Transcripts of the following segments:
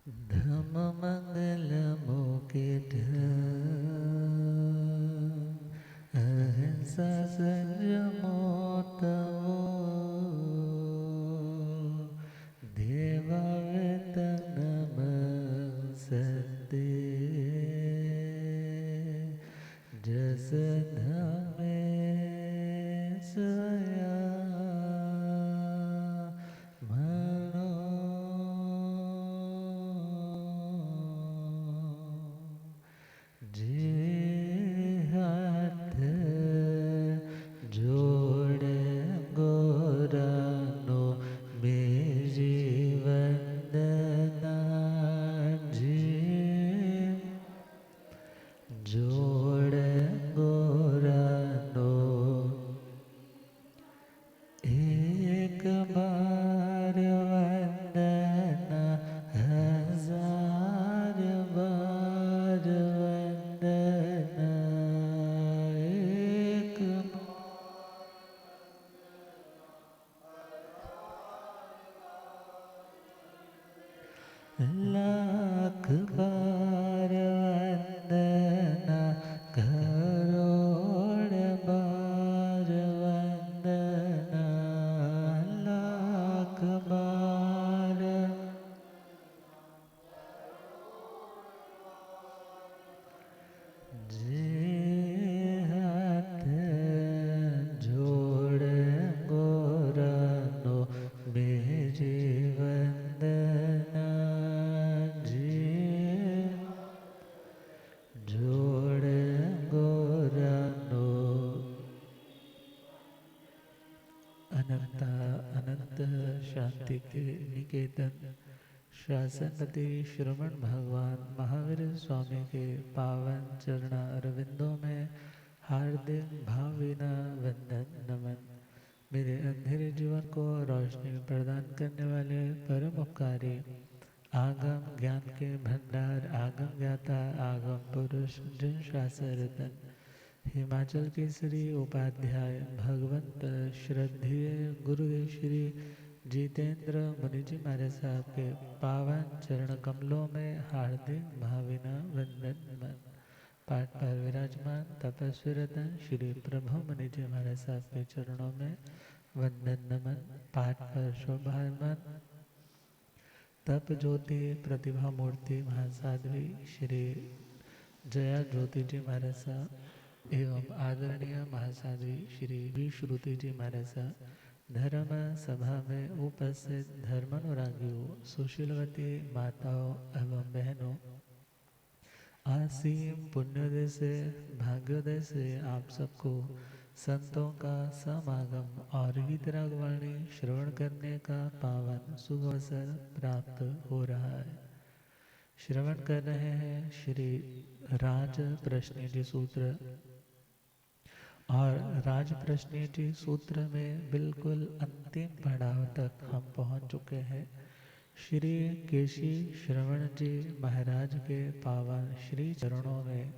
धम मंगल मुकिट अहिंसा संयमो तमो देवावेतनम सत्य जस धमे सया मनो जे हाथ जोड़े गोरानो मेरी वंदना जे जोड़े गोरानो एक बार वंदना हजार बार वंदना एक लाख बार वंदना करोड़ बार वंदना लाख बार जे हाथ जोड़ गोरानो मेरी वंदना जे जोड़ गोरानो अनंता अनंत शांति के निकेतन शासनपति श्रवण भगवान महावीर स्वामी के पावन चरण अरविंदों में हार्दिक भावभीना वंदन नमन। मेरे अंधेरे जीवन को रोशनी प्रदान करने वाले परम उपकारी आगम ज्ञान के भंडार आगम ज्ञाता आगम पुरुष जिन शास्त्र रतन हिमाचल केसरी उपाध्याय भगवंत श्रद्धेय गुरुदेव श्री जितेंद्र मुनि जी महाराज साहब के पावन चरण कमलों में हार्दिक भावना वंदन नमन। पाठ पर विराजमान तपस्वी रतन श्री प्रभु मुनि जी महाराज साहब के चरणों में वंदन नमन। पाठ पर शोभायमान तप ज्योति प्रतिभा मूर्ति महासाध्वी श्री जया ज्योति जी महाराज साहब एवं आदरणीय महासाध्वी श्री विश्रुति जी महाराज साहब धर्म सभा में उपस्थित धर्मानुरागियों सुशीलवती माताओं एवं बहनों आसीम पुण्योदय से भाग्योदय से आप सबको संतों का समागम और वितराग वाणी श्रवण करने का पावन शुभ अवसर प्राप्त हो रहा है। श्रवण कर रहे हैं श्री राज प्रश्नेटी सूत्र और राज प्रश्नेटी सूत्र में बिल्कुल अंतिम पड़ाव तक हम पहुंच चुके हैं। श्री केशी श्रवण जी महाराज के पावन श्री चरणों में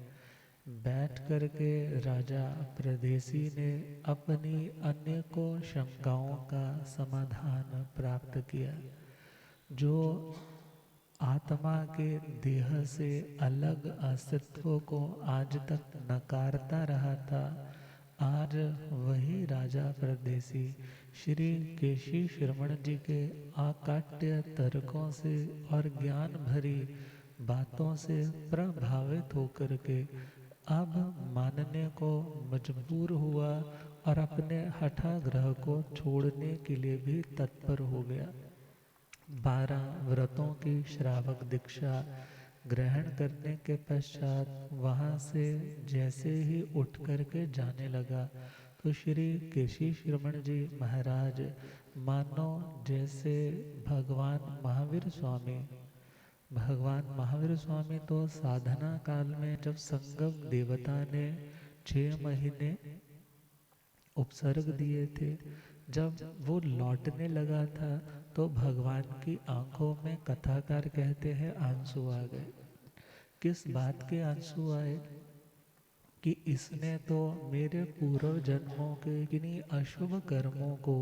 बैठ करके राजा प्रदेशी ने अपनी अनेकों शंकाओं का समाधान प्राप्त किया। जो आत्मा के देह से अलग अस्तित्व को आज तक नकारता रहा था, आज वही राजा परदेसी श्री केशी श्रवण जी के अकाट्य तर्कों से और ज्ञान भरी बातों से प्रभावित होकर के अब मानने को मजबूर हुआ और अपने हठाग्रह को छोड़ने के लिए भी तत्पर हो गया। 12 व्रतों की श्रावक दीक्षा ग्रहण करने के पश्चात वहाँ से जैसे ही उठ करके जाने लगा तो श्री केशी श्रवण जी महाराज मानो जैसे भगवान महावीर स्वामी तो साधना काल में जब संगम देवता ने 6 महीने उपसर्ग दिए थे, जब वो लौटने लगा था तो भगवान की आंखों में कथाकार कहते हैं आंसू आ गए। किस बात के आंसू आए? कि इसने तो मेरे पूर्व जन्मों के किन्हीं अशुभ कर्मों को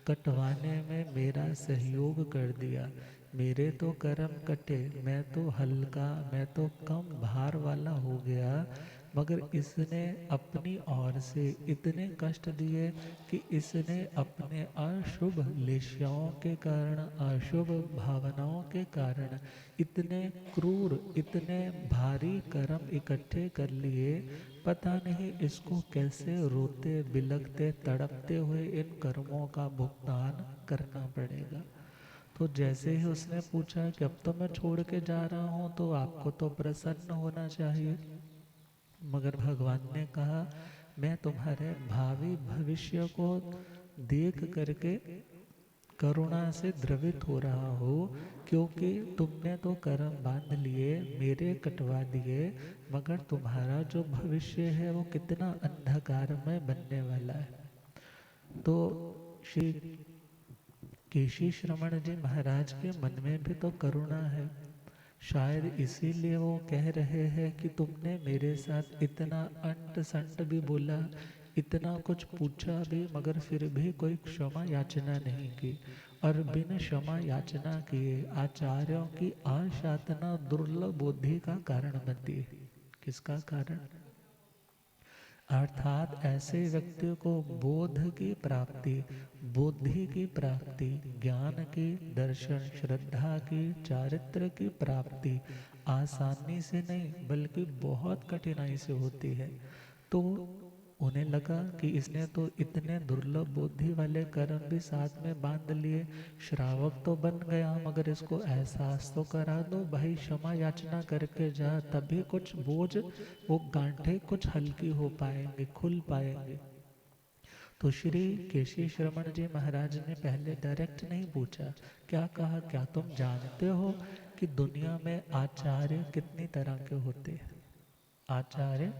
कटवाने में मेरा सहयोग कर दिया। मेरे तो कर्म कटे, मैं तो हल्का, मैं तो कम भार वाला हो गया, मगर इसने अपनी ओर से इतने कष्ट दिए कि इसने अपने अशुभ लेश्याओं के कारण, अशुभ भावनाओं के कारण इतने क्रूर, इतने भारी कर्म इकट्ठे कर लिए। पता नहीं इसको कैसे रोते बिलखते तड़पते हुए इन कर्मों का भुगतान करना पड़ेगा। तो जैसे ही उसने पूछा कि अब तो मैं छोड़ के जा रहा हूँ, तो आपको तो प्रसन्न होना चाहिए। मगर भगवान ने कहा, मैं तुम्हारे भावी भविष्य को देख करके करुणा से द्रवित हो रहा हो, क्योंकि तुमने तो कर्म बांध लिए, मेरे कटवा दिए, मगर तुम्हारा जो भविष्य है वो कितना अंधकारमय बनने वाला है। तो श्री केशी श्रवण जी महाराज के मन में भी तो करुणा है। शायद इसीलिए वो कह रहे हैं कि तुमने मेरे साथ इतना अंट संट भी बोला, इतना कुछ पूछा भी, मगर फिर भी कोई क्षमा याचना नहीं की। और बिन क्षमा याचना किए आचार्यों की आशातना दुर्लभ बुद्धि का कारण बनती है। किसका कारण? अर्थात ऐसे व्यक्ति को बोध की प्राप्ति, बुद्धि की प्राप्ति, ज्ञान की, दर्शन, श्रद्धा की, चारित्र की प्राप्ति आसानी से नहीं बल्कि बहुत कठिनाई से होती है। तो उन्हें लगा कि इसने तो इतने दुर्लभ बुद्धि वाले कर्म भी साथ में बांध लिए, श्रावक तो बन गया, मगर इसको एहसास तो करा दो भाई, क्षमा याचना करके जा, तभी कुछ बोझ, वो गांठें कुछ हल्की हो पाएंगे, खुल पाएंगे। तो श्री केशी श्रवण जी महाराज ने पहले डायरेक्ट नहीं पूछा, क्या कहा, क्या तुम जानते हो कि दुनिया में आचार्य कितनी तरह के होते हैं? आचार्य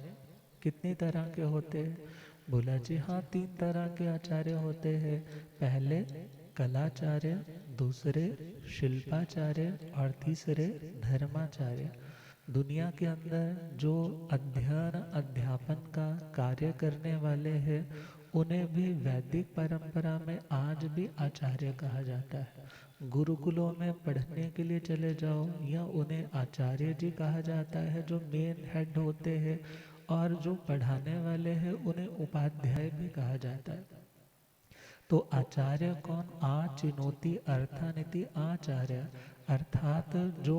कितनी तरह के होते हैं? बोला जी हाँ, 3 तरह के आचार्य होते हैं। पहले कलाचार्य, दूसरे शिल्पाचार्य और तीसरे धर्माचार्य। दुनिया के अंदर जो अध्ययन अध्यापन का कार्य करने वाले हैं, उन्हें भी वैदिक परंपरा में आज भी आचार्य कहा जाता है। गुरुकुलों में पढ़ने के लिए चले जाओ, या उन्हें आचार्य जी कहा जाता है जो मेन हेड होते हैं, और जो पढ़ाने वाले हैं उन्हें उपाध्याय भी कहा जाता है। तो आचार्य कौन? चिनोति अर्थानिति आचार्य, अर्थात जो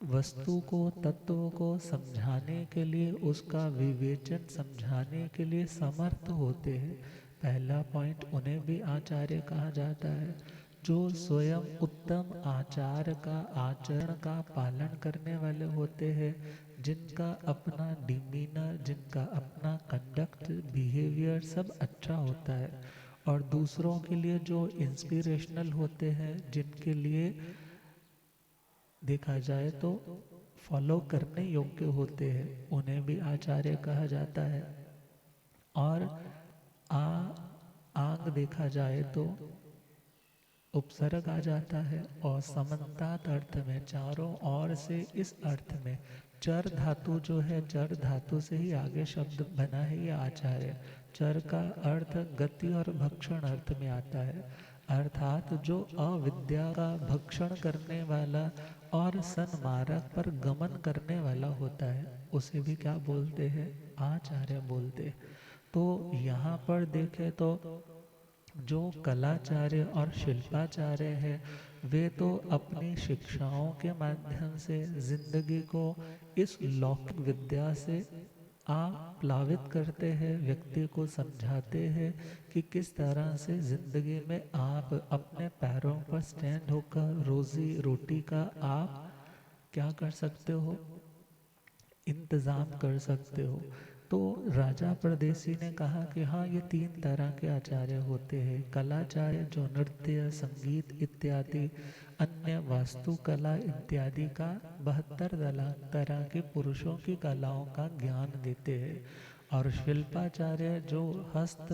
वस्तु को, तत्व को समझाने के लिए, उसका विवेचन समझाने के लिए समर्थ होते हैं। पहला पॉइंट, उन्हें भी आचार्य कहा जाता है। जो स्वयं उत्तम आचार का, आचरण का पालन करने वाले होते हैं, जिनका अपना डिमीनर, जिनका अपना कंडक्ट, बिहेवियर सब अच्छा होता है, और दूसरों के लिए जो इंस्पिरेशनल होते हैं, जिनके लिए देखा जाए तो फॉलो करने योग्य होते हैं, उन्हें भी आचार्य कहा जाता है। और आ आंग देखा जाए तो उपसर्ग आ जाता है, और समन्तात अर्थ में, चारों ओर से, इस अर्थ में चर धातु जो है, चर धातु से ही आगे शब्द बना है ये आचार्य। चर का अर्थ गति और भक्षण अर्थ में आता है, अर्थात जो अविद्या का भक्षण करने वाला और सन्मार्ग पर गमन करने वाला होता है, उसे भी क्या बोलते हैं? आचार्य बोलते हैं। तो यहाँ पर देखें तो जो कलाचार्य और शिल्पाचार्य है, वे तो अपनी शिक्षाओं के माध्यम से जिंदगी को इस लौकिक विद्या से आप्लावित करते हैं, व्यक्ति को समझाते हैं कि किस तरह से जिंदगी में आप अपने पैरों पर स्टैंड होकर रोजी रोटी का आप क्या कर सकते हो, इंतज़ाम कर सकते हो। तो राजा परदेसी ने कहा कि हाँ, ये 3 तरह के आचार्य होते हैं। कलाचार्य जो नृत्य, संगीत इत्यादि, अन्य वास्तुकला इत्यादि का 72 तरह के पुरुषों की कलाओं का ज्ञान देते हैं। और शिल्पाचार्य जो हस्त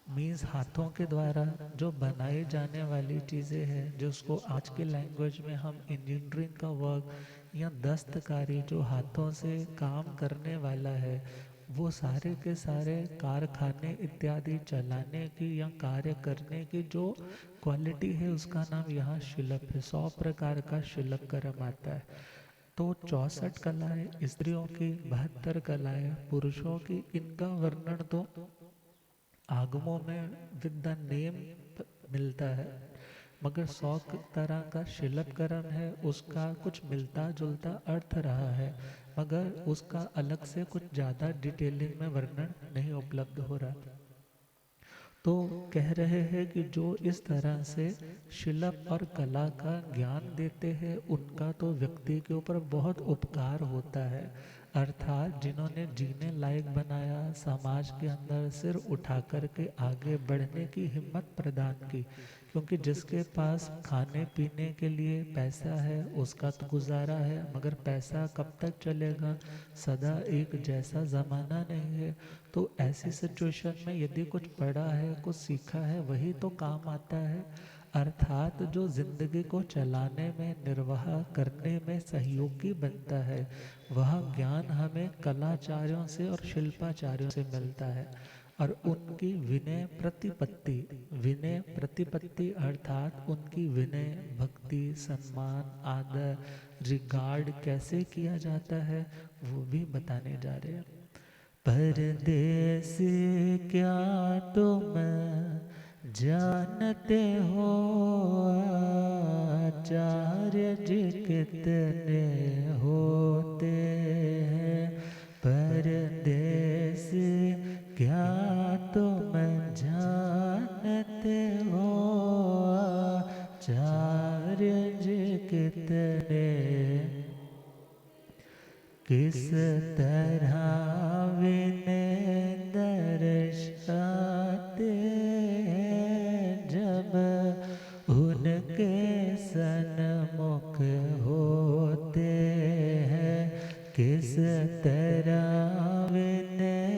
मीन्स हाथों के द्वारा जो बनाई जाने वाली चीज़ें हैं, जिसको आज के लैंग्वेज में हम इंजीनियरिंग का वर्क या दस्तकारी जो हाथों से काम करने वाला है, वो सारे के सारे कारखाने इत्यादि चलाने की या कार्य करने की जो क्वालिटी है उसका नाम यहाँ शिल्प है। 100 प्रकार का शिल्प कर्म आता है। तो 64 कलाएं स्त्रियों की, 72 कलाएं पुरुषों की, इनका वर्णन तो आगमों में विद द नेम मिलता है, मगर 100 तरह का शिल्प कर्म है, उसका कुछ मिलता जुलता अर्थ रहा है, मगर उसका अलग से कुछ ज़्यादा डिटेलिंग में वर्णन नहीं उपलब्ध हो रहा। तो कह रहे हैं कि जो इस तरह से शिल्प और कला का ज्ञान देते हैं उनका तो व्यक्ति के ऊपर बहुत उपकार होता है। अर्थात जिन्होंने जीने लायक बनाया, समाज के अंदर सिर उठा कर के आगे बढ़ने की हिम्मत प्रदान की, क्योंकि जिसके पास खाने पीने के लिए पैसा है उसका तो गुजारा है, मगर पैसा कब तक चलेगा, सदा एक जैसा ज़माना नहीं है। तो ऐसी सिचुएशन में यदि कुछ पढ़ा है, कुछ सीखा है, वही तो काम आता है। अर्थात जो जिंदगी को चलाने में, निर्वाह करने में सहयोगी बनता है, वह ज्ञान हमें कलाचार्यों से और शिल्पाचार्यों से मिलता है। और उनकी विनय प्रतिपत्ति अर्थात उनकी विनय, भक्ति, सम्मान, आदर, रिगार्ड कैसे किया जाता है वो भी बताने जा रहे हैं। परदेस क्या तुम जानते हो, आचार्य जी कितने होते हैं। परदेस क्या तुम जानते हो, आचार्य जी कितने, किस तरह विनय दर्शाते हैं जब उनके सन्मुख होते हैं। किस तरह विनय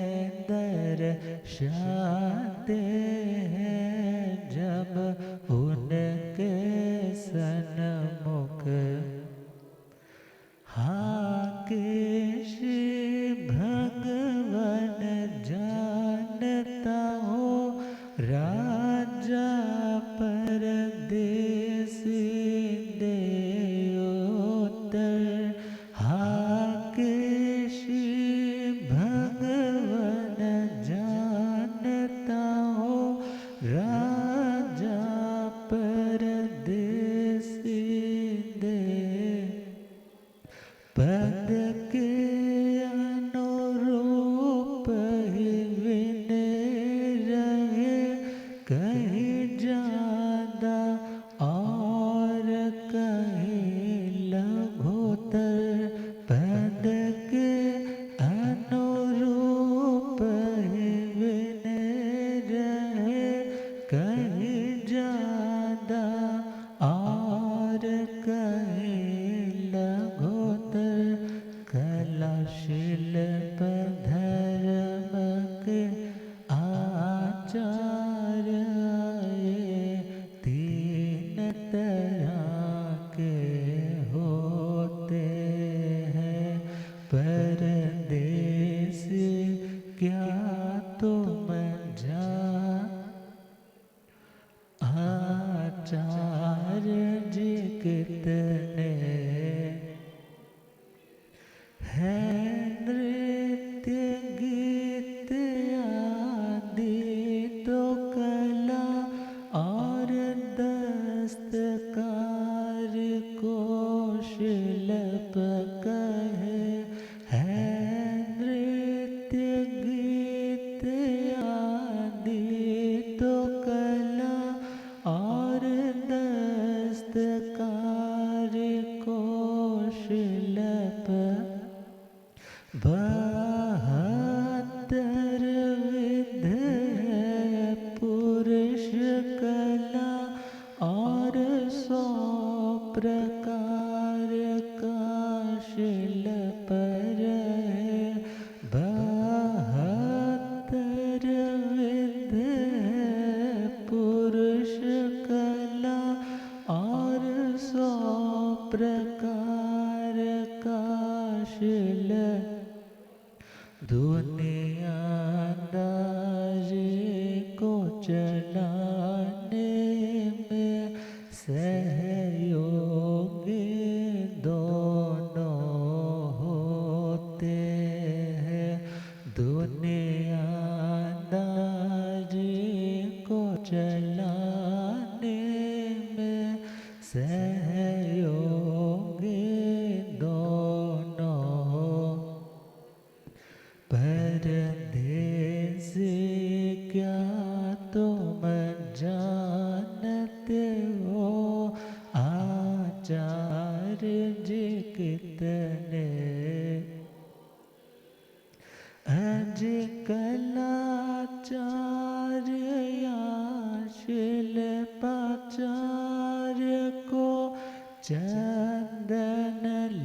दर्शाते हैं जब उनके सन्मुख। हाँ कि श्री भगवान जानता हो, राजा परदेसी देवोत्तर। हाँ कि श्री भगवान जानता हो, राजा परदेसी पद के अनुरूप ही विनय रहे, कहीं ज्यादा और कहीं लघुतर। पद के अनुरूप ही विनय रहे, कहीं ज्यादा और कहीं लघुतर। कला शिल्प धर्म के आचार्य ये तीन तरह के होते हैं। परदेस क्या तुम जान, आचार्य जी कितने है। नृत्य गीत आदि तो कला और दस्तकार को शिल्प कहे। है नृत्य गीत आदि तो कला और दस्तकार को शिल्प। 72 विध है पुरुष कला और 100 प्रकार का शिल्प रहे। 72 विध है पुरुष कला और 100 प्रकार सहयोगी दोनों होते हैं, दुनियादारी को चलाने में सहयोगी दोनों। परदेसी क्या तुम जानते हो, आचार्य जी कितने आजकल आचार्य या शिल्पाचार्य को चंदन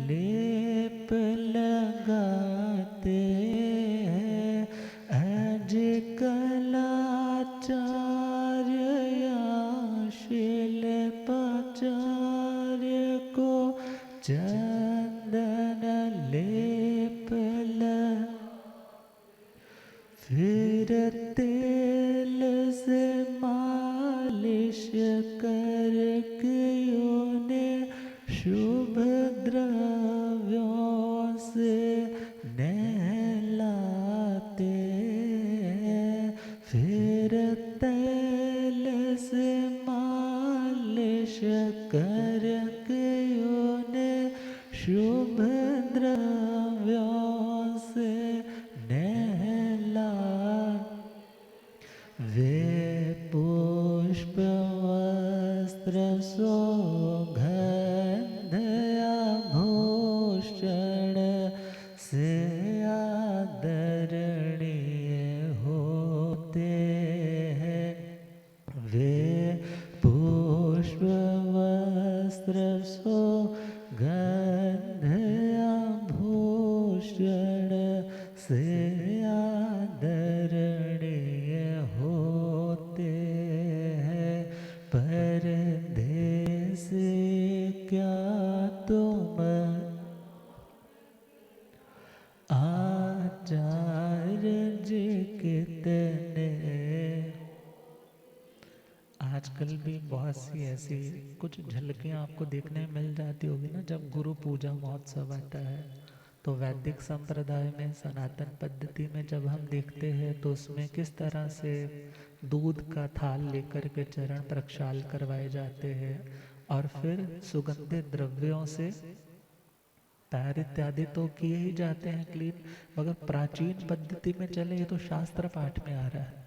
लेप लगाते हैं। आजकल आचार्य या शिल्पाचार्य को चंदन लेप फिर तेल से मालिश करके उन्हें शुभ द्रव्यों से नहलाते हैं। फिर तेल से मालिश करके उन्हें शुभ द्रव्यों से वे पुष्प वस्त्र सौगंध आभूषण से आदरणीय होते हैं। वे पुष्प वस्त्र सौगंध आभूषण से आदरणीय होते हैं। परदेसी क्या तुम आचार्य जी कितने। आजकल भी बहुत सी ऐसी कुछ झलकियाँ आपको देखने मिल जाती होगी ना, जब गुरु पूजा महोत्सव आता है तो वैदिक संप्रदाय में सनातन पद्धति में जब हम देखते हैं तो उसमें किस तरह से दूध का थाल लेकर के चरण प्रक्षाल करवाए जाते हैं और फिर सुगंधित द्रव्यों से पैर इत्यादि तो किए ही जाते हैं क्लीन। मगर प्राचीन पद्धति में चले, ये तो शास्त्र पाठ में आ रहा है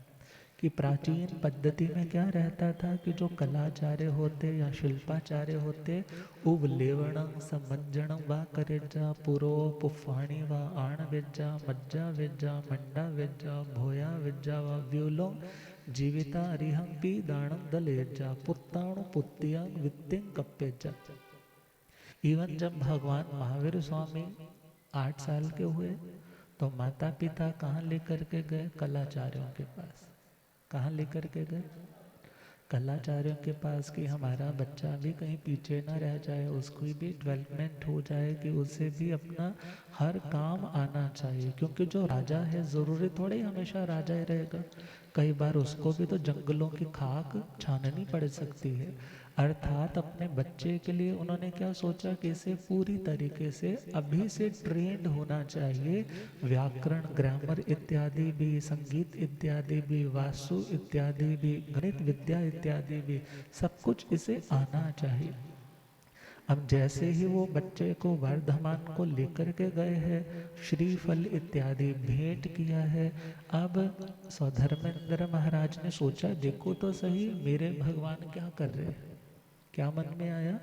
कि प्राचीन पद्धति में क्या रहता था कि जो कलाचार्य होते या शिल्पाचार्य होते, उवलेवणं समंजणं वा करेजा पुरो पुफाणी वा आण विज्जा मज्जा विज्जा मंडा विज्जा भोया विज्जा वा व्यूलो जीविता रिहं पी दाणं दलेजा पुत्ताणु पुत्तियां वित्तिं कप्पेजा। इवन जब भगवान महावीर स्वामी 8 साल के हुए तो माता पिता कहाँ लेकर के गए? कलाचार्यों के पास। कहाँ लेकर के गए? कलाचार्यों के पास कि हमारा बच्चा भी कहीं पीछे ना रह जाए, उसको भी डेवलपमेंट हो जाए कि उसे भी अपना हर काम आना चाहिए। क्योंकि जो राजा है ज़रूरी थोड़े हमेशा राजा ही रहेगा, कई बार उसको भी तो जंगलों की खाक छाननी पड़ सकती है। अर्थात अपने बच्चे के लिए उन्होंने क्या सोचा कि इसे पूरी तरीके से अभी से ट्रेंड होना चाहिए, व्याकरण ग्रामर इत्यादि भी, संगीत इत्यादि भी, वास्तु इत्यादि भी, गणित विद्या इत्यादि भी, सब कुछ इसे आना चाहिए। अब जैसे ही वो बच्चे को वर्धमान को लेकर के गए हैं, श्रीफल इत्यादि भेंट किया है, अब स्वधर्मेंद्र महाराज ने सोचा देखो तो सही मेरे भगवान क्या कर रहे हैं। क्या मन में आया?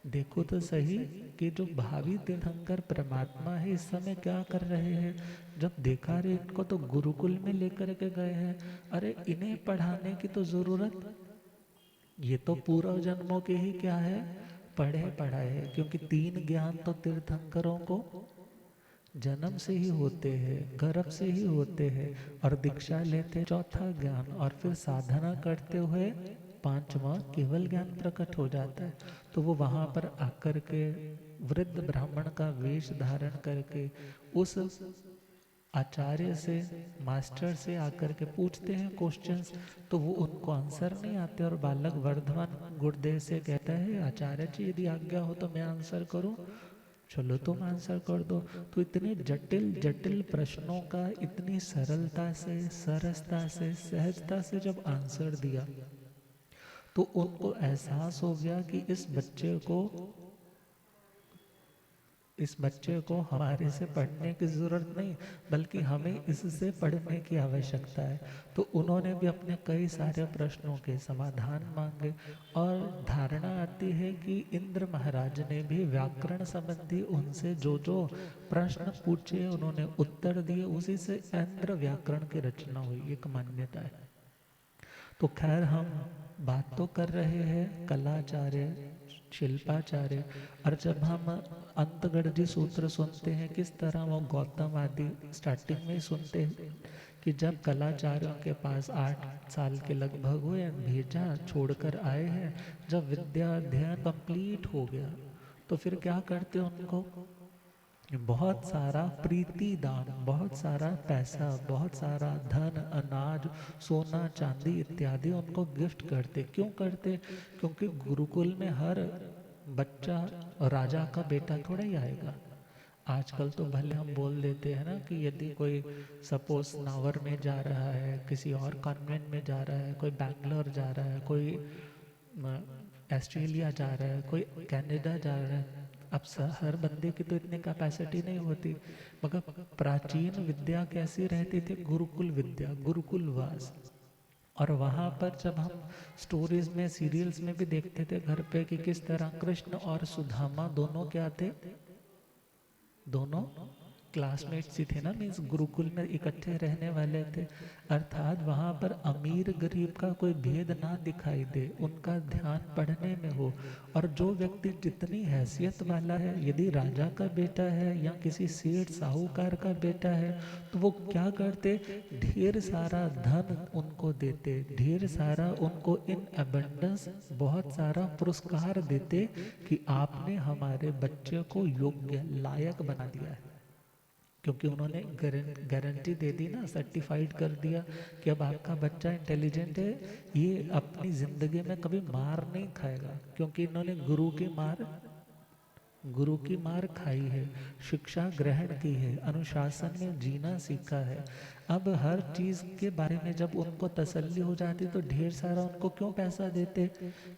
देखो तो सही कि जो भावी तीर्थंकर परमात्मा है इस समय क्या कर रहे हैं। जब देखा रे इनको तो गुरुकुल में लेकर के गए हैं, अरे इन्हें पढ़ाने की तो जरूरत, ये तो पूर्व जन्मों के ही क्या है, पढ़े पढ़ाए है। क्योंकि 3 ज्ञान तो तीर्थंकरों को जन्म से ही होते हैं, गर्भ से ही होते हैं, और दीक्षा लेते 4था ज्ञान, और फिर साधना करते हुए 5वां केवल ज्ञान प्रकट हो जाता है। तो वो वहाँ पर आकर के वृद्ध ब्राह्मण का वेश धारण करके उस आचार्य से, मास्टर से आकर के पूछते हैं क्वेश्चंस, तो वो उनको आंसर नहीं आते और बालक वर्धमान गुरुदेव से कहता है आचार्य जी यदि आज्ञा हो तो मैं आंसर करूं। चलो तुम आंसर कर दो। तो इतने जटिल जटिल प्रश्नों का इतनी सरलता से, सरसता से, सहजता से जब आंसर दिया, तो उनको एहसास हो गया कि इस बच्चे को हमारे से पढ़ने की ज़रूरत नहीं, बल्कि हमें इससे पढ़ने की आवश्यकता है। तो उन्होंने भी अपने कई सारे प्रश्नों के समाधान मांगे, और धारणा आती है कि इंद्र महाराज ने भी व्याकरण संबंधी उनसे जो जो प्रश्न पूछे उन्होंने उत्तर दिए, उसी से इंद्र व्याकरण की रचना हुई, एक मान्यता है। तो खैर हम बात तो कर रहे हैं कलाचार्य, शिल्पाचार्य, और जब हम अंतगढ़ सूत्र सुनते हैं किस तरह वो गौतम आदि स्टार्टिंग में ही सुनते हैं कि जब कलाचार्यों के पास 8 साल के लगभग हुए, भेजा छोड़कर आए हैं, जब विद्या अध्ययन कंप्लीट हो गया तो फिर क्या करते हैं, उनको बहुत सारा प्रीति दान, बहुत सारा पैसा, बहुत सारा धन, अनाज, सोना चांदी इत्यादि उनको गिफ्ट करते। क्यों करते? क्योंकि गुरुकुल में हर बच्चा राजा का बेटा थोड़ा ही आएगा। आजकल तो भले हम बोल देते हैं ना कि यदि कोई सपोज नावर में जा रहा है, किसी और कॉन्वेंट में जा रहा है, कोई बैंगलोर जा रहा है, कोई ऑस्ट्रेलिया जा रहा है, कोई कनाडा जा रहा है, अब हर बंदे की तो इतनी कैपेसिटी नहीं होती। मगर प्राचीन विद्या कैसी रहती थी? गुरुकुल विद्या, गुरुकुलवास। और वहाँ पर जब हम स्टोरीज में, सीरियल्स में भी देखते थे घर पे कि किस तरह कृष्ण और सुदामा दोनों क्या थे, दोनों क्लासमेट्स ही थे ना, मीन्स गुरुकुल में इकट्ठे रहने वाले थे। अर्थात वहाँ पर अमीर गरीब का कोई भेद ना दिखाई दे, उनका ध्यान पढ़ने में हो। और जो व्यक्ति जितनी हैसियत वाला है, यदि राजा का बेटा है या किसी सेठ साहूकार का बेटा है, तो वो क्या करते, ढेर सारा धन उनको देते, ढेर सारा उनको इन अबंडेंस बहुत सारा पुरस्कार देते कि आपने हमारे बच्चे को योग्य, लायक बना दिया है। क्योंकि उन्होंने गारंटी दे दी ना, सर्टिफाइड कर दिया कि अब आपका बच्चा इंटेलिजेंट है, ये अपनी जिंदगी में कभी मार नहीं खाएगा, क्योंकि इन्होंने गुरु की मार खाई है, शिक्षा ग्रहण की है, अनुशासन में जीना सीखा है। अब हर चीज़ के बारे में जब उनको तसल्ली हो जाती तो ढेर सारा उनको क्यों पैसा देते,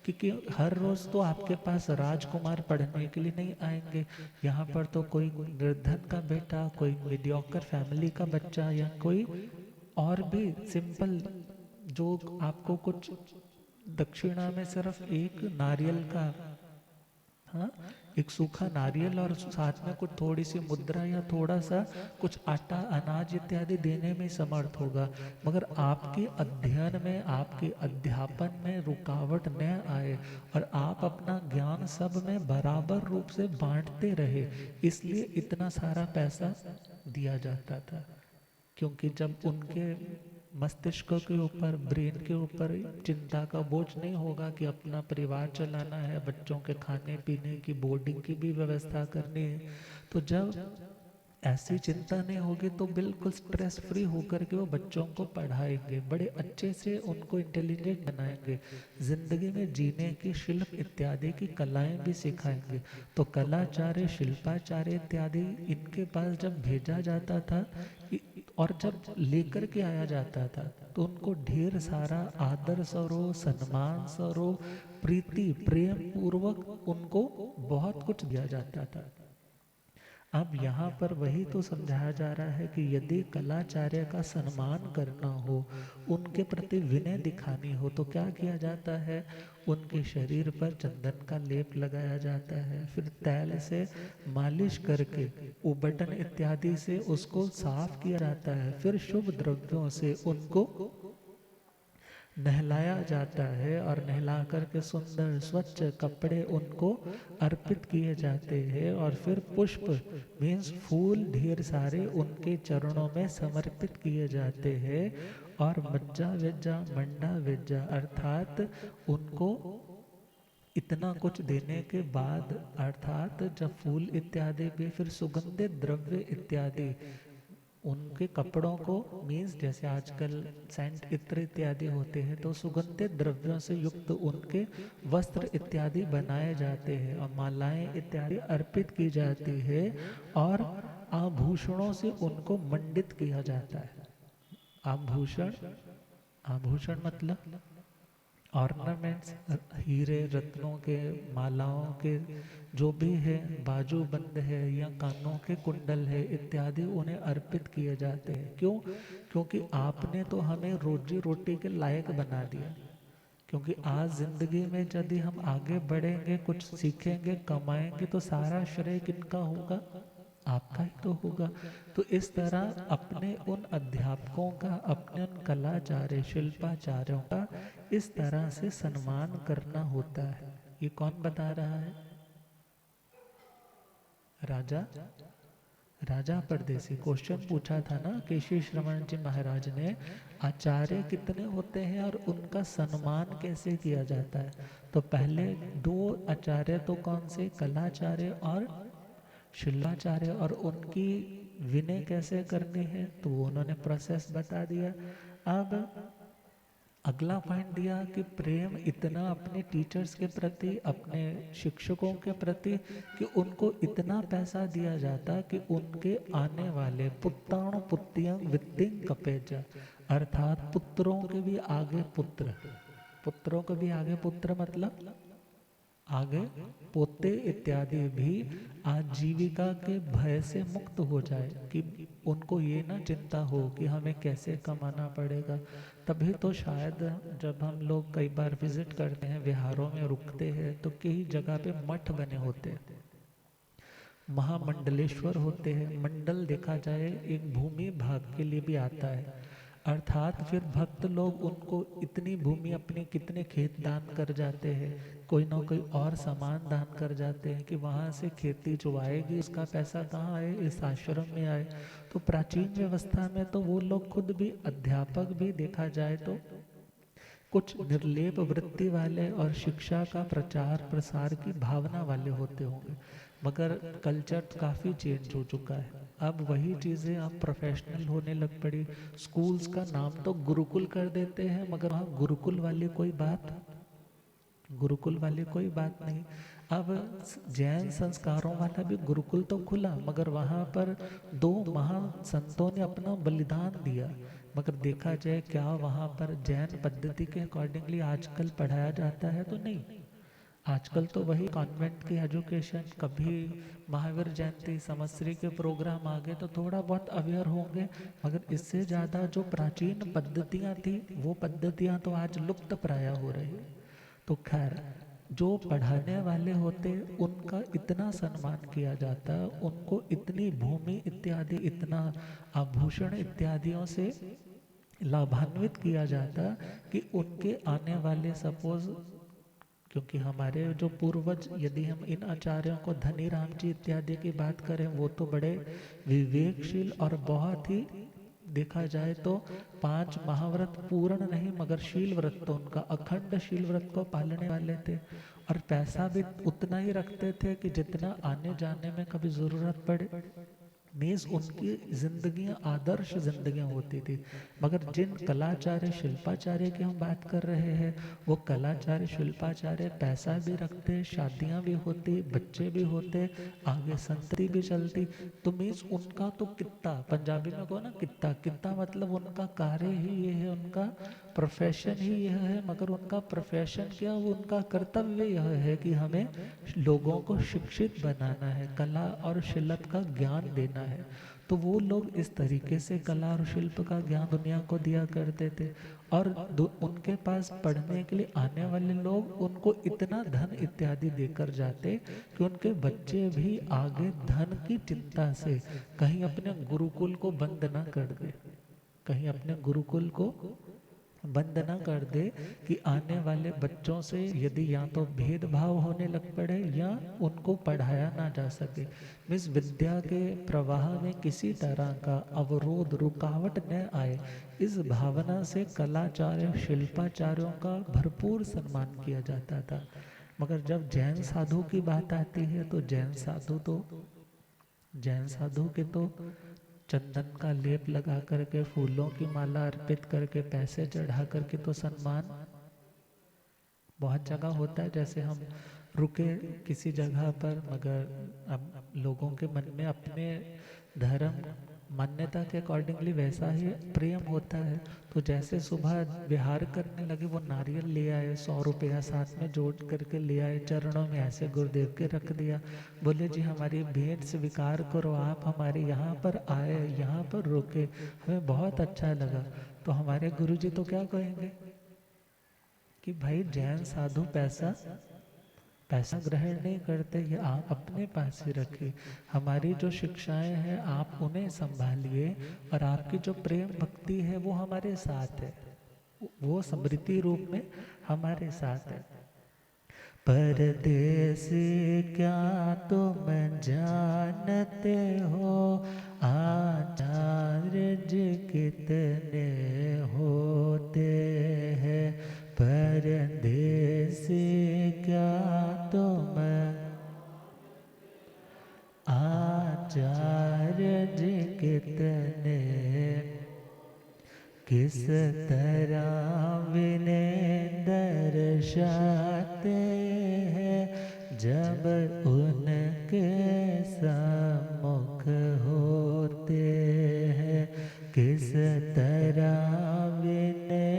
क्योंकि हर रोज़ तो आपके पास राजकुमार पढ़ने के लिए नहीं आएंगे। यहाँ पर तो कोई निर्धन का बेटा, कोई मीडियोकर फैमिली का बच्चा, या कोई और भी सिंपल, जो आपको कुछ दक्षिणा में सिर्फ एक नारियल का, हाँ, एक सूखा नारियल और साथ में कुछ थोड़ी सी मुद्रा या थोड़ा सा कुछ आटा, अनाज इत्यादि देने में समर्थ होगा। मगर आपके अध्ययन में, आपके अध्यापन में रुकावट न आए और आप अपना ज्ञान सब में बराबर रूप से बांटते रहे, इसलिए इतना सारा पैसा दिया जाता था। क्योंकि जब उनके मस्तिष्क के ऊपर, ब्रेन के ऊपर चिंता का बोझ नहीं होगा कि अपना परिवार चलाना है, बच्चों के खाने पीने की, बोर्डिंग की भी व्यवस्था करनी है, तो जब ऐसी चिंता नहीं होगी तो बिल्कुल स्ट्रेस फ्री होकर के वो बच्चों को पढ़ाएंगे, बड़े अच्छे से उनको इंटेलिजेंट बनाएंगे, जिंदगी में जीने की शिल्प इत्यादि की कलाएं भी सिखाएंगे। तो कलाचार्य, शिल्पाचार्य इत्यादि इनके पास जब भेजा जाता था और जब लेकर के आया जाता था, तो उनको ढेर सारा आदर स्वरूप, सम्मान स्वरूप, प्रीति प्रेम पूर्वक उनको बहुत कुछ दिया जाता था। अब यहाँ पर वही तो समझाया जा रहा है कि यदि कलाचार्य का सम्मान करना हो, उनके प्रति विनय दिखानी हो, तो क्या किया जाता है, उनके शरीर पर चंदन का लेप लगाया जाता है, फिर तैल से मालिश करके, उबटन इत्यादि से उसको साफ किया जाता है, फिर शुभ द्रव्यों से उनको नहलाया जाता है, और नहला करके सुंदर स्वच्छ कपड़े उनको अर्पित किए जाते हैं, और फिर पुष्प मीन्स फूल ढेर सारे उनके चरणों में समर्पित किए जाते हैं, और मज्जा वेज्जा, मंडा वेज्जा, अर्थात उनको इतना कुछ देने के बाद, अर्थात जब फूल इत्यादि भी, फिर सुगंधित द्रव्य इत्यादि उनके कपड़ों को मीन्स जैसे आजकल सेंट इत्र इत्यादि होते हैं तो सुगंधित द्रव्यों से युक्त उनके वस्त्र इत्यादि बनाए जाते हैं और मालाएं इत्यादि अर्पित की जाती है और आभूषणों से उनको मंडित किया जाता है। आभूषण, आभूषण मतलब ऑर्नामेंट्स, हीरे रत्नों के, मालाओं के, जो भी है, बाजू बंद है या कानों के कुंडल है इत्यादि उन्हें अर्पित किए जाते हैं। क्यों? क्योंकि आपने तो हमें रोजी रोटी के लायक बना दिया। क्योंकि आज जिंदगी में यदि हम आगे बढ़ेंगे, कुछ सीखेंगे, कमाएंगे तो सारा श्रेय किनका होगा? आपका ही तो होगा। तो इस तरह अपने उन अध्यापकों का, अपने उन कलाचार्य शिल्पाचार्यों का इस तरह से सम्मान करना होता है। ये कौन बता रहा है? राजा, राजा परदेसी। क्वेश्चन पूछा था ना केशी श्रवण जी महाराज ने, आचार्य कितने होते हैं और उनका सम्मान कैसे किया जाता है? तो पहले दो आचार्य तो कौन से? कलाचार्य और शिलाचार्य। और उनकी विनय कैसे करनी है तो वो उन्होंने प्रोसेस बता दिया। अब अगला पॉइंट दिया कि प्रेम इतना अपने टीचर्स के प्रति, अपने शिक्षकों के प्रति, कि उनको इतना पैसा दिया जाता कि उनके आने वाले पुत्राण पुत्रियां विद्यं कपेजा, अर्थात पुत्रों के भी आगे पुत्र, पुत्रों के भी आगे पुत्र मतलब आगे पोते इत्यादि भी आजीविका के भय से मुक्त हो जाए, कि उनको ये ना चिंता हो कि हमें कैसे कमाना पड़ेगा। तभी तो शायद जब हम लोग कई बार विजिट करते हैं, विहारों में रुकते हैं, तो कई जगह पे मठ बने होते हैं, महामंडलेश्वर होते हैं। मंडल देखा जाए एक भूमि भाग के लिए भी आता है, अर्थात फिर भक्त लोग उनको इतनी भूमि, अपने कितने खेत दान कर जाते हैं, कोई ना कोई और सामान दान कर जाते हैं कि वहाँ से खेती जो आएगी उसका पैसा कहाँ आए? इस आश्रम में आए। तो प्राचीन व्यवस्था में तो वो लोग खुद भी अध्यापक भी देखा जाए तो कुछ निर्लेप वृत्ति वाले और शिक्षा का प्रचार प्रसार की भावना वाले होते होंगे, मगर कल्चर काफ़ी चेंज हो चुका है। अब वही चीज़ें अब प्रोफेशनल होने लग पड़ी। स्कूल्स का नाम तो गुरुकुल कर देते हैं, मगर वहाँ गुरुकुल वाली कोई बात, गुरुकुल वाली कोई बात नहीं। अब जैन संस्कारों वाला भी गुरुकुल तो खुला, मगर वहाँ पर दो महान संतों ने अपना बलिदान दिया। मगर देखा जाए क्या वहाँ पर जैन पद्धति के अकॉर्डिंगली आजकल पढ़ाया जाता है? तो नहीं। आजकल तो वही कॉन्वेंट की एजुकेशन, कभी महावीर जयंती समश्री के प्रोग्राम आ गए तो थोड़ा बहुत अवेयर होंगे, मगर इससे ज़्यादा जो प्राचीन पद्धतियाँ थी वो पद्धतियाँ तो आज लुप्त प्राय हो रही। तो खैर, जो पढ़ाने वाले होते उनका इतना सम्मान किया जाता, उनको इतनी भूमि इत्यादि, इतना आभूषण इत्यादियों से लाभान्वित किया जाता कि उनके आने वाले, सपोज, क्योंकि हमारे जो पूर्वज, यदि हम इन आचार्यों को धनी राम जी इत्यादि की बात करें, वो तो बड़े विवेकशील और बहुत ही, देखा जाए तो 5 महाव्रत पूर्ण नहीं मगर शील व्रत तो उनका, अखंड शील व्रत को पालने वाले थे। और पैसा भी उतना ही रखते थे कि जितना आने जाने में कभी जरूरत पड़े। मीन्स उनकी जिंदगियां आदर्श जिंदगियां होती थी। मगर जिन कलाचार्य शिल्पाचार्य की हम बात कर रहे हैं, वो कलाचार्य शिल्पाचार्य पैसा भी रखते, शादियां भी होती, बच्चे भी होते, आगे संतति भी चलती। तो मीन्स उनका तो कित्ता, पंजाबी में कहो ना कित्ता, कित्ता मतलब उनका कार्य ही ये है, उनका प्रोफेशन ही यह है। मगर उनका प्रोफेशन क्या, वो उनका कर्तव्य यह है कि हमें लोगों को शिक्षित बनाना है, कला और शिल्प का ज्ञान देना है। तो वो लोग इस तरीके से कला और शिल्प का ज्ञान दुनिया को दिया करते थे। और उनके पास पढ़ने के लिए आने वाले लोग उनको इतना धन इत्यादि देकर जाते कि उनके बच्चे भी आगे धन की चिंता से कहीं अपने गुरुकुल को बंद ना कर दे, कहीं अपने गुरुकुल को बंद ना कर दे, कि आने वाले बच्चों से यदि या तो भेदभाव होने लग पड़े या उनको पढ़ाया ना जा सके। मीन्स विद्या के प्रवाह में किसी तरह का अवरोध, रुकावट न आए, इस भावना से कलाचार्य शिल्पाचार्यों का भरपूर सम्मान किया जाता था। मगर जब जैन साधु की बात आती है तो जैन साधु के तो चंदन का लेप लगा करके, फूलों की माला अर्पित करके, पैसे चढ़ा करके तो सम्मान बहुत जगह होता है। जैसे हम रुके किसी जगह पर, मगर अब लोगों के मन में अपने धर्म मान्यता के अकॉर्डिंगली वैसा ही प्रेम होता है। तो जैसे सुबह विहार करने लगे, वो नारियल ले आए, 100 रुपया साथ में जोड़ करके ले आए, चरणों में ऐसे गुरुदेव के रख दिया, बोले जी हमारी भेंट स्वीकार करो, आप हमारे यहाँ पर आए, यहाँ पर रुके, हमें बहुत अच्छा लगा। तो हमारे गुरुजी तो क्या कहेंगे कि भाई जैन साधु पैसा पैसा ग्रहण नहीं करते, ये आप अपने पास ही रखिए, हमारी जो शिक्षाएं हैं आप उन्हें संभालिए, और आपकी जो प्रेम भक्ति है वो हमारे साथ है, वो स्मृति रूप में हमारे साथ है। परदेसी क्या तुम जानते हो, आचार्य जी कितने होते हैं, परदेसी क्या तुम आचार्य जी कितने, किस तरह विनय दर्शाते हैं, जब उनके सम्मुख होते हैं, किस तरह विनय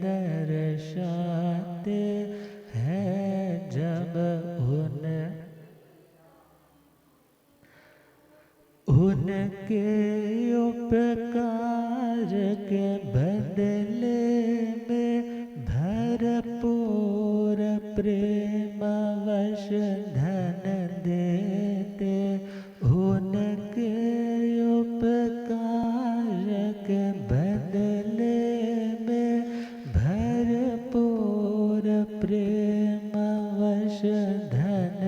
दर्शाते हैं, जब उनके उपकार के बदले में भरपूर प्रेम वश धन देते, उनके उपकार के बदले में भरपूर प्रेम वश धन,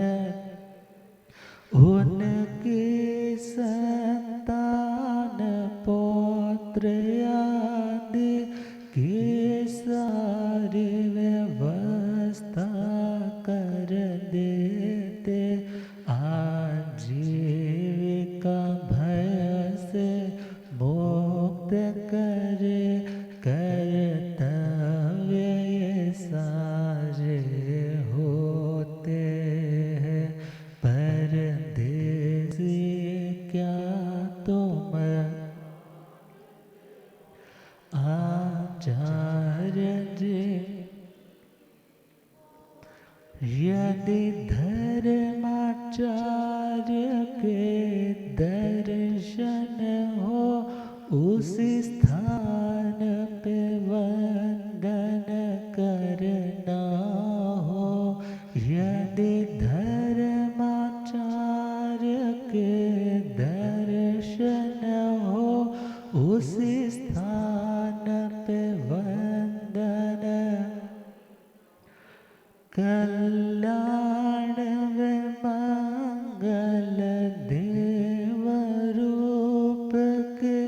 उनकी संतान पौत्र आदि की सारी व्यवस्था कर देते, आजीविका भय से मुक्त करे, कर्तव्य ये सारे होते हैं, परदेसी क्या तुम आचार्य जी, यदि धर्माचार्य के दर्शन हो, उसी स्थान पे वंदन करना हो, यदि धर्माचार्य के दर्शन हो, उसी स्थान पे वंदन, कल्याण व मंगल देव रूप के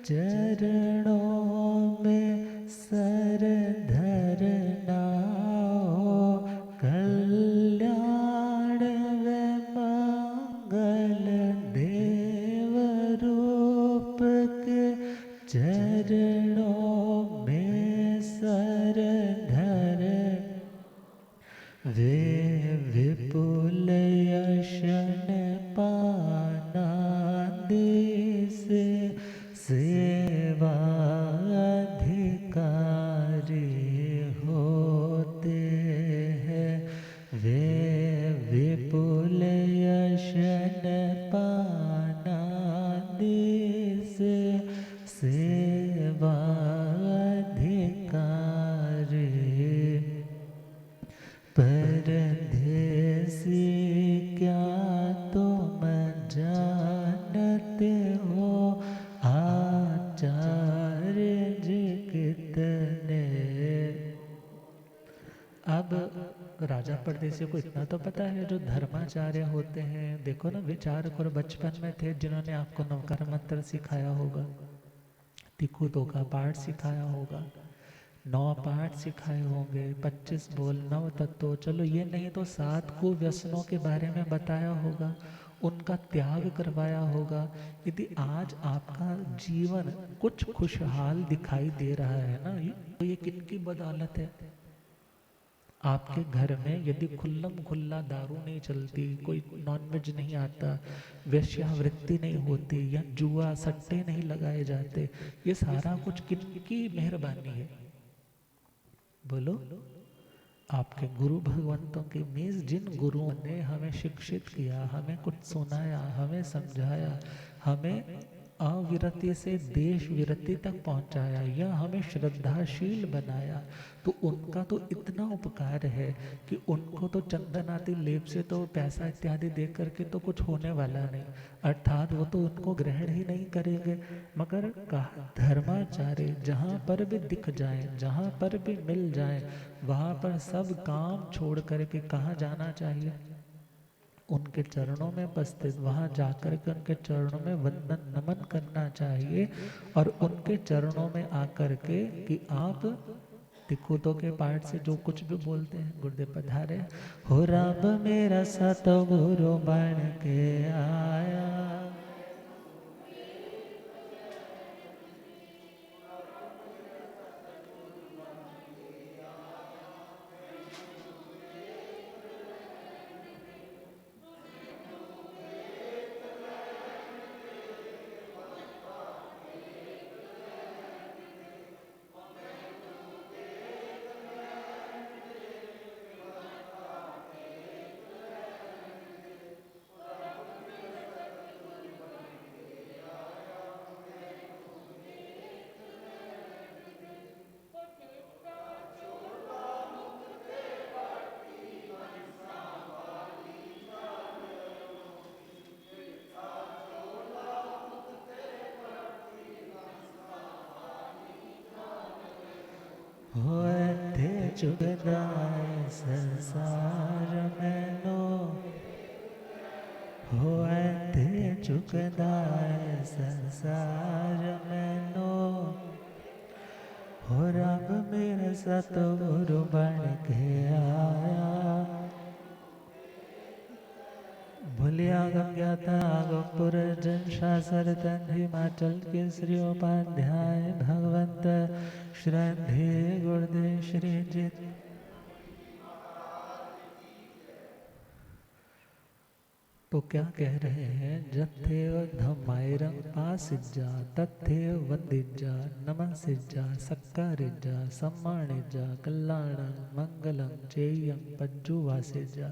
चरणों में सर धरना हो, कल्याण व मंगल देव रूप के चरणों में सर धर, वे विपुल यशन पानादि से सेवा अधिकारी होते हैं, वे विपुल यशन पानादि से सेवा अधिकारी, परदेसी क्या तुम जानते हो, आचार्य जी कितने। अब राजा परदेसी को इतना तो पता है, जो धर्माचार्य होते हैं, देखो ना विचार करो, बचपन में थे जिन्होंने आपको नवकार मंत्र सिखाया होगा, तिकुतो का पाठ सिखाया होगा, 9 पाठ सिखाए होंगे, 25 बोल 9 तत्व, चलो ये नहीं तो 7 कुव्यसनों के बारे में बताया होगा। उनका त्याग करवाया होगा। यदि आज आपका जीवन कुछ खुशहाल दिखाई दे रहा है ना, तो ये किनकी बदौलत है? आपके घर में यदि खुल्लम खुल्ला दारू नहीं चलती, कोई नॉनवेज नहीं आता, वेश्यावृत्ति नहीं होती, या जुआ सट्टे नहीं लगाए जाते, ये सारा कुछ किनकी मेहरबानी है? बोलो। आपके गुरु भगवंतों की मीज, जिन गुरुओं ने हमें शिक्षित किया, हमें कुछ सुनाया, हमें समझाया, हमें अविरति से देश विरति तक पहुंचाया, या हमें श्रद्धाशील बनाया, तो उनका तो इतना उपकार है कि उनको तो चंदन आदि लेप से तो पैसा इत्यादि दे करके तो कुछ होने वाला नहीं, अर्थात वो तो उनको ग्रहण ही नहीं करेंगे। मगर कहा धर्माचार्य जहाँ पर भी दिख जाए, जहाँ पर भी मिल जाए, वहाँ पर सब काम छोड़ करके कहाँ जाना चाहिए? उनके चरणों में उपस्थित, वहाँ जाकर के उनके चरणों में वंदन नमन करना चाहिए, और उनके चरणों में आकर के कि आप तिखुतों के पाठ से जो कुछ भी बोलते हैं, गुरुदेव पधारे, हो राम मेरा सतगुरु बन के आया, होए थे चुगदाए संसार में नो, होए थे चुगदाए संसार में नो, हो राम मेरे सतगुरु बन के आया, भूलिया गम ज्ञाता गोपुर जन शासर तन हिमाचल के श्री उपाध्याय भगवंत श्रद्धे गुरुदेव श्री जित। तो क्या कह रहे हैं? जथेव धमायरं पासिज्जा तथेव वंदिज्जा नमसिज्जा सक्कारिज्जा सम्मानिज्जा कल्याणं मंगलं चेयं पज्जुवासिज्जा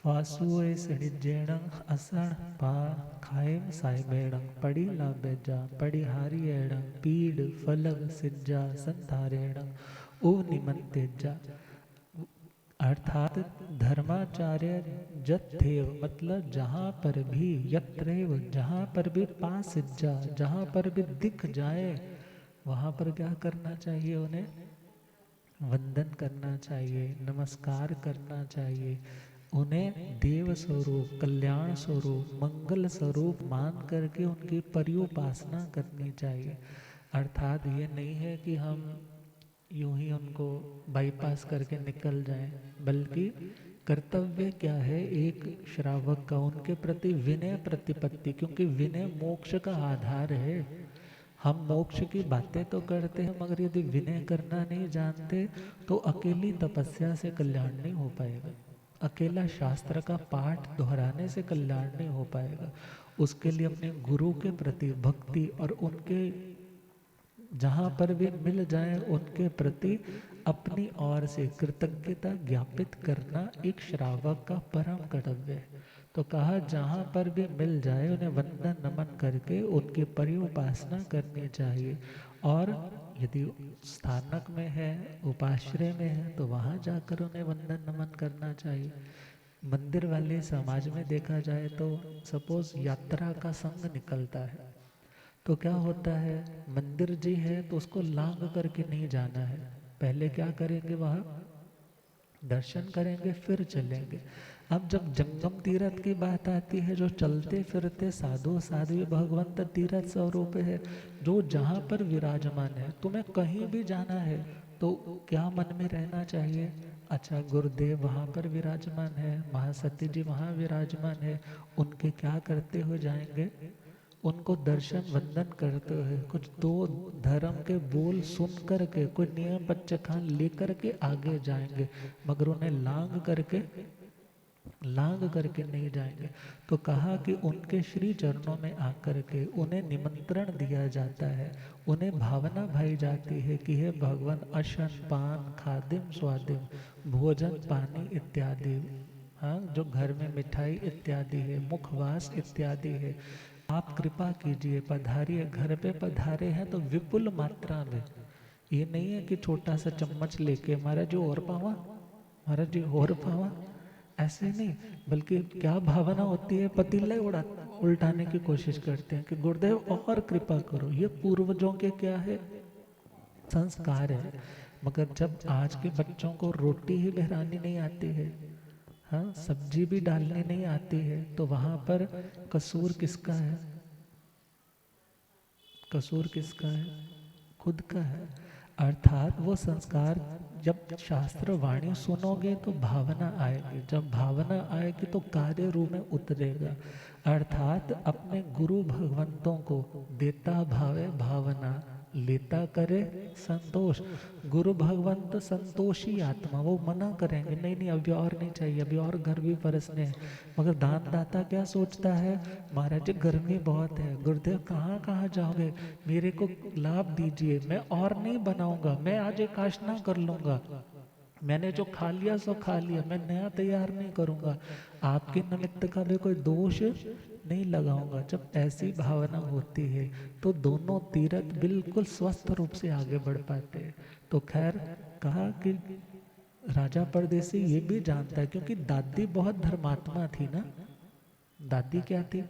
फासुए सणिज्जेणं असण पा खायम सायमेणं पड़ी लाभेज्जा पड़ी हारियेणं पीड़ फलग सिज्जा संधारेणं ओ निमंतेज्जा। अर्थात धर्माचार्य जथेव मतलब जहाँ पर भी, यत्रेव जहाँ पर भी, पासिज्जा जहाँ पर भी दिख जाए, वहाँ पर क्या करना चाहिए? उन्हें वंदन करना चाहिए, नमस्कार करना चाहिए, उन्हें देव स्वरूप, कल्याण स्वरूप, मंगल स्वरूप मान करके उनकी पर्युपासना करनी चाहिए। अर्थात ये नहीं है कि हम यूं ही उनको बाईपास करके निकल जाएं, बल्कि कर्तव्य क्या है एक श्रावक का? उनके प्रति विनय प्रतिपत्ति, क्योंकि विनय मोक्ष का आधार है। हम मोक्ष की बातें तो करते हैं, मगर यदि विनय करना नहीं जानते तो अकेली तपस्या से कल्याण नहीं हो पाएगा, अकेला शास्त्र का पाठ दोहराने से कल्याण नहीं हो पाएगा। उसके लिए अपने गुरु के प्रति भक्ति और उनके जहाँ पर भी मिल जाए उनके प्रति अपनी ओर से कृतज्ञता ज्ञापित करना एक श्रावक का परम कर्तव्य है। तो कहा जहाँ पर भी मिल जाए उन्हें वंदन नमन करके उनकी पर्युपासना करनी चाहिए। और यदि स्थानक में है, उपाश्रय में है, तो वहाँ जाकर उन्हें वंदन नमन करना चाहिए। मंदिर वाले समाज में देखा जाए तो सपोज यात्रा का संघ निकलता है, तो क्या होता है? मंदिर जी है तो उसको लांग करके नहीं जाना है, पहले क्या करेंगे? वहाँ दर्शन करेंगे फिर चलेंगे। अब जब जंगम तीर्थ की बात आती है, जो चलते फिरते साधु साध्वी भगवंत तीर्थ स्वरूप है, जो जहाँ पर विराजमान है, तुम्हें कहीं भी जाना है तो क्या मन में रहना चाहिए? अच्छा, गुरुदेव वहाँ पर विराजमान है, महासती जी वहाँ विराजमान है, उनके क्या करते हो जाएंगे? उनको दर्शन वंदन करते हुए कुछ दो धर्म के बोल सुन करके कोई नियम पच्चखान लेकर के आगे जाएंगे, मगर उन्हें लांग करके नहीं जाएंगे। तो कहा कि उनके श्री चरणों में आकर के उन्हें निमंत्रण दिया जाता है, उन्हें भावना भाई जाती है कि हे भगवान, अशन पान खादिम स्वादिम भोजन पानी इत्यादि, हाँ, जो घर में मिठाई इत्यादि है, मुखवास इत्यादि है, आप कृपा कीजिए, पधारिए, घर पे पधारे हैं तो विपुल मात्रा में। ये नहीं है कि छोटा सा चम्मच लेके महाराज जी और पावा, महाराज जी और पावा, ऐसे नहीं, बल्कि क्या भावना होती है, पतीला उल्टाने की कोशिश करते हैं कि गुरुदेव और कृपा करो। ये पूर्वजों के क्या है, संस्कार है। मगर जब आज के बच्चों को रोटी ही बहरानी नहीं आती है, हाँ, सब्जी भी डालनी नहीं आती है, तो वहां पर कसूर किसका है? कसूर किसका है? खुद का है। अर्थात वो संस्कार, जब शास्त्र वाणी सुनोगे तो भावना आएगी, जब भावना आएगी तो कार्य रूप में उतरेगा। अर्थात अपने गुरु भगवंतों को देता भावे भावना, लेता करे संतोष। गुरु भगवंत संतोषी आत्मा, वो मना करेंगे नहीं नहीं अभी और नहीं चाहिए, अभी और घर भी परसने हैं। मगर दान दाता क्या सोचता है, महाराज जी गर्मी बहुत है, गुरुदेव कहाँ कहाँ जाओगे, मेरे को लाभ दीजिए, मैं और नहीं बनाऊंगा, मैं आज एक आशना कर लूंगा, मैंने जो खा लिया सो खा लिया, मैं नया तैयार नहीं करूंगा, आपके निमित्त का भी कोई दोष नहीं लगाऊंगा। जब ऐसी भावना होती है तो दोनों तीरथ बिल्कुल स्वस्थ रूप से आगे बढ़ पाते हैं। तो खैर कहा कि राजा परदेसी ये भी जानता है, क्योंकि दादी बहुत धर्मात्मा थी ना। दादी क्या थी?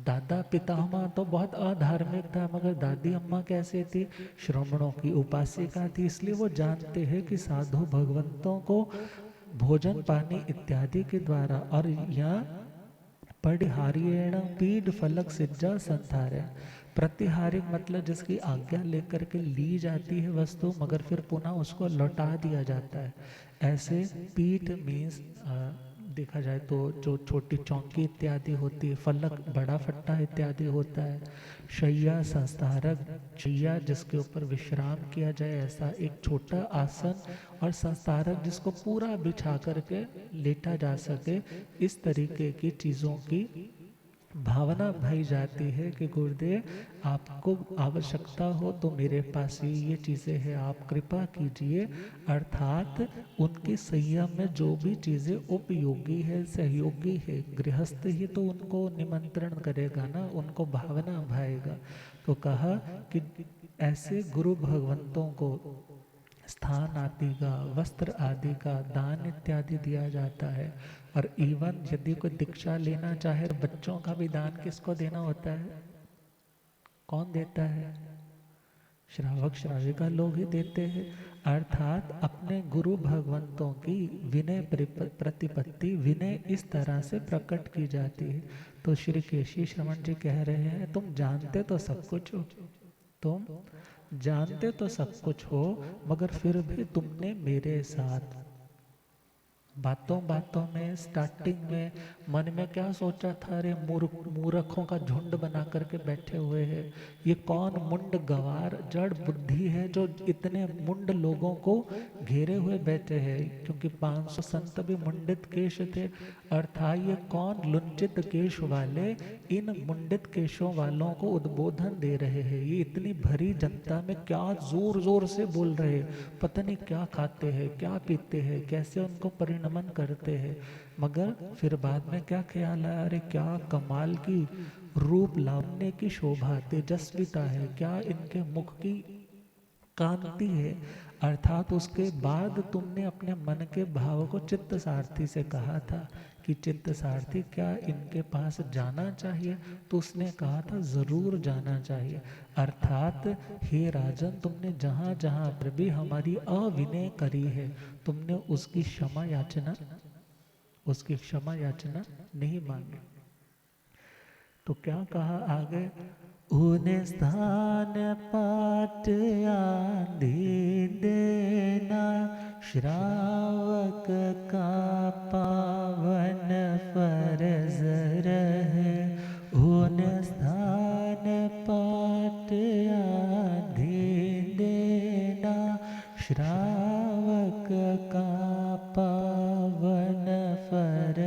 दादा पितामह तो बहुत अधार्मिक था, मगर दादी अम्मा कैसे थी? श्रमणों की उपासिका थी। इसलिए वो जानते हैं कि साधु भगवंतों को भोजन पानी इत्यादि के द्वारा, और यहाँ परिहारियेण पीड फलक सिज्जा संधारे, प्रतिहारिक मतलब जिसकी आज्ञा लेकर के ली जाती है वस्तु, मगर फिर पुनः उसको लौटा दिया जाता है। ऐसे पीठ मीन्स देखा जाए तो जो छोटी चौकी इत्यादि होती है, फलक बड़ा फट्टा इत्यादि होता है, शैया संस्थारक, शैया जिसके ऊपर विश्राम किया जाए ऐसा एक छोटा आसन, और संस्थारक जिसको पूरा बिछा करके लेटा जा सके, इस तरीके की चीज़ों की भावना भाई जाती है कि गुरुदेव आपको आवश्यकता हो तो मेरे पास ये चीज़ें हैं, आप कृपा कीजिए। अर्थात उनके संयम में जो भी चीज़ें उपयोगी है, सहयोगी है, गृहस्थ ही तो उनको निमंत्रण करेगा ना, उनको भावना भाएगा। तो कहा कि ऐसे गुरु भगवंतों को स्थान आदि का, वस्त्र आदि का दान इत्यादि दिया जाता है। और इवन यदि कोई दीक्षा लेना चाहे तो बच्चों का भी दान किसको देना होता है? कौन देता है? श्रावक श्राविका लोग ही देते हैं। अर्थात अपने गुरु भगवंतों की विनय प्रतिपत्ति, विनय इस तरह से प्रकट की जाती है। तो श्री केशी श्रवण जी कह रहे हैं, तुम जानते तो सब कुछ हो, तुम जानते तो सब कुछ हो, मगर फिर भी तुमने मेरे साथ बातों बातों में, स्टार्टिंग में मन में क्या सोचा था, अरे मूर्खों का झुंड बना करके बैठे हुए हैं, ये कौन मुंड गवार जड़ बुद्धि है जो इतने मुंड लोगों को घेरे हुए बैठे हैं, क्योंकि 500 संत भी मुंडित केश थे। अर्थात ये कौन लुंचित केश वाले इन मुंडित केशों वालों को उद्बोधन दे रहे हैं, ये इतनी भरी जनता में क्या जोर जोर से बोल रहे हैं, पता नहीं क्या खाते हैं, क्या पीते हैं, कैसे उनको परिणमन करते हैं। मगर फिर बाद में क्या ख्याल आया, अरे क्या कमाल की रूप लावण्य की शोभा, तेजस्विता है, क्या इनके मुख की कांति है। अर्थात उसके बाद तुमने अपने मन के भाव को चित्त सारथी से कहा था कि चित्त सारथी क्या इनके पास जाना चाहिए, तो उसने कहा था जरूर जाना चाहिए। अर्थात हे राजन, तुमने जहाँ जहाँ पर भी हमारी अविनय करी है, तुमने उसकी क्षमा याचना नहीं मांगी। तो क्या कहा आगे, उन्हें स्थान पाट आंधी देना, श्रावक का पावन फर्ज रहे, उन स्थान पाठ आदि देना। श्रावक का पावन फर्ज,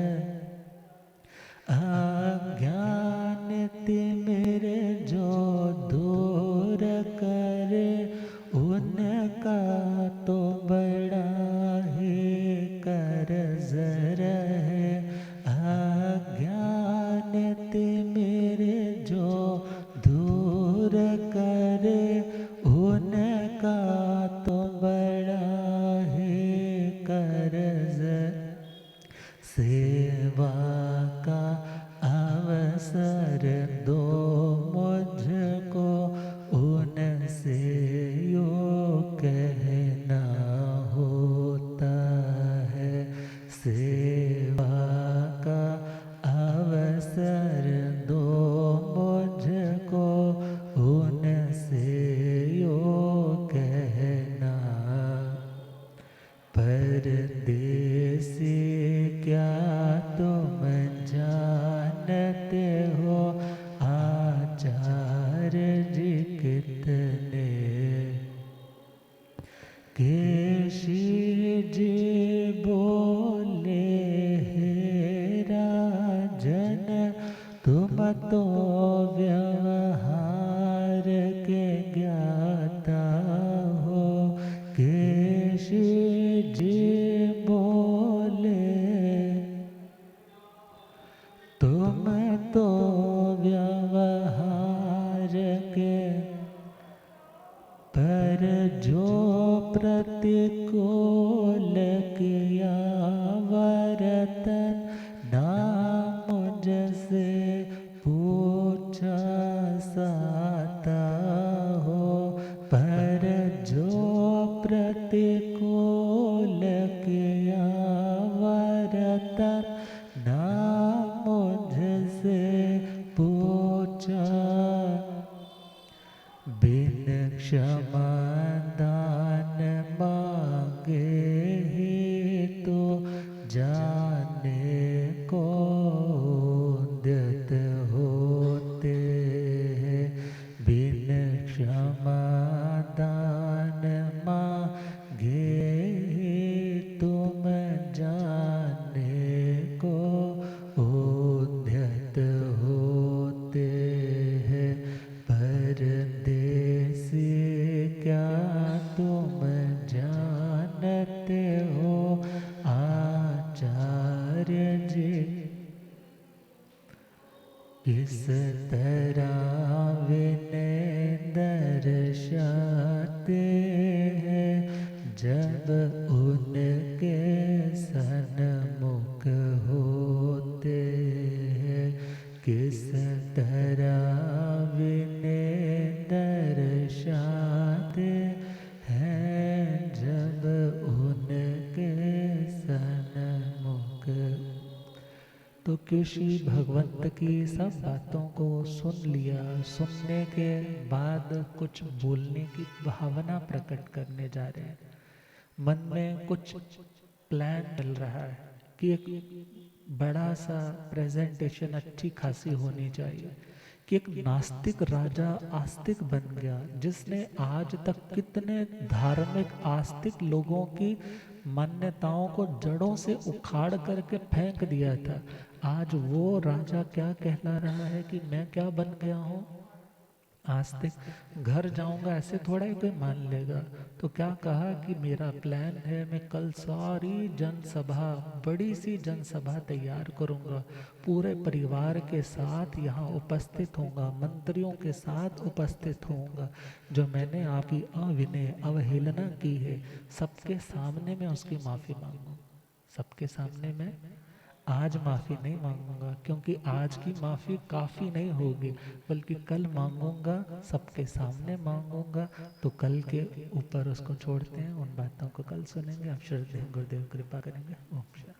अज्ञान तिमिर जो दूर करे, उनका तो बड़ा ही कर्ज रहे। अज्ञान तिमिर जो दूर करे, उनका तो बड़ा ही कर्ज। सेवा का अवसर दो मुझको, उनसे यो कहना होता है। सेवा का अवसर दो मुझको, उनसे यो कहना। परदेसी क्या तुम जानते हो, आचार्य जी कितने केशी जी बोले, हे राजन तुम तो व्यवहार के ज्ञाता हो। केशी जी बोले, तुम तो व्यवहार के, पर जो प्रतिकूल किया वर्तन, ना मुझसे पूछा साता हो। पर जो प्रतिकूल किया वर्तन, ना मुझसे पूछा। बिन क्षमा दान मांगे ही तो जाने को उद्यत होते हैं। बिन क्षमा दान मांगे ही तुम जाने को उद्यत होते हैं। परदेसी क्या तुम जानते हो, आचार्य जी किस तरह विनय दर्शाते हैं, जब उनके सन्मुख होते हैं। किस तरह विनय दर्शाते हैं, जब उनके सन्मुख। तो किसी भगवंत की सब बातों को सुन लिया। सुनने के बाद कुछ बोलने की भावना प्रकट करने जा रहे हैं। मन में कुछ प्लान चल रहा है कि एक बड़ा सा प्रेजेंटेशन अच्छी खासी होनी चाहिए, कि एक नास्तिक राजा आस्तिक बन गया, जिसने आज तक कितने धार्मिक आस्तिक लोगों की मान्यताओं को जड़ों से उखाड़ करके फेंक दिया था। आज वो राजा क्या कहला रहा है कि मैं क्या बन गया हूँ, आस्तिक। घर जाऊंगा ऐसे थोड़ा ही कोई मान लेगा। तो क्या कहा कि मेरा प्लान है, मैं कल सारी जनसभा, बड़ी सी जनसभा तैयार करूंगा, पूरे परिवार के साथ यहाँ उपस्थित होऊंगा, मंत्रियों के साथ उपस्थित होऊंगा। जो मैंने आपकी अविनय अवहेलना की है, सबके सामने मैं उसकी माफ़ी मांगू। सबके सामने मैं आज माफ़ी नहीं मांगूंगा, क्योंकि आज की माफ़ी काफ़ी नहीं होगी, बल्कि कल मांगूंगा, सबके सामने मांगूंगा। तो कल के ऊपर उसको छोड़ते हैं, उन बातों को कल सुनेंगे। आप श्रद्धेय गुरुदेव कृपा करेंगे। ओम शांति।